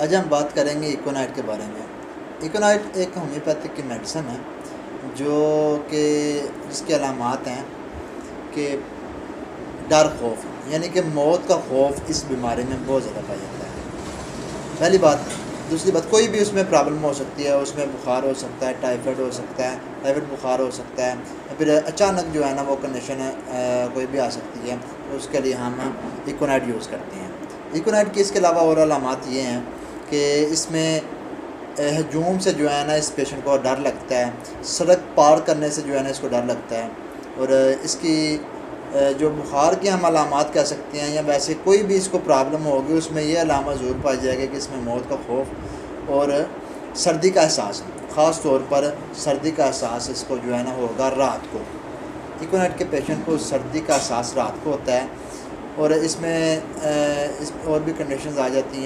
آج ہم بات کریں گے ایکونائٹ کے بارے میں۔ ایکونائٹ ایک ہومیوپیتھک کی میڈیسن ہے جو کہ جس کے علامات ہیں کہ ڈر خوف، یعنی کہ موت کا خوف اس بیماری میں بہت زیادہ پایا جاتا ہے، پہلی بات۔ دوسری بات، کوئی بھی اس میں پرابلم ہو سکتی ہے، اس میں بخار ہو سکتا ہے، ٹائیفائڈ ہو سکتا ہے، ٹائیفائڈ بخار ہو سکتا ہے، یا پھر اچانک جو ہے نا وہ کنڈیشن کوئی بھی آ سکتی ہے، اس کے لیے ہم ایکونائٹ یوز کرتے ہیں۔ ایکونائٹ کی اس کے علاوہ اور علامات یہ ہیں کہ اس میں ہجوم سے جو ہے نا اس پیشنٹ کو ڈر لگتا ہے، سڑک پار کرنے سے جو ہے نا اس کو ڈر لگتا ہے، اور اس کی جو بخار کی ہم علامات کہہ سکتے ہیں، یا ویسے کوئی بھی اس کو پرابلم ہوگی اس میں یہ علامت ضرور پائی جائے گی کہ اس میں موت کا خوف اور سردی کا احساس، خاص طور پر سردی کا احساس اس کو جو ہے نا ہوگا رات کو۔ ایکونائٹ کے پیشنٹ کو سردی کا احساس رات کو ہوتا ہے، اور اس میں اور بھی کنڈیشنز آ جاتی ہیں۔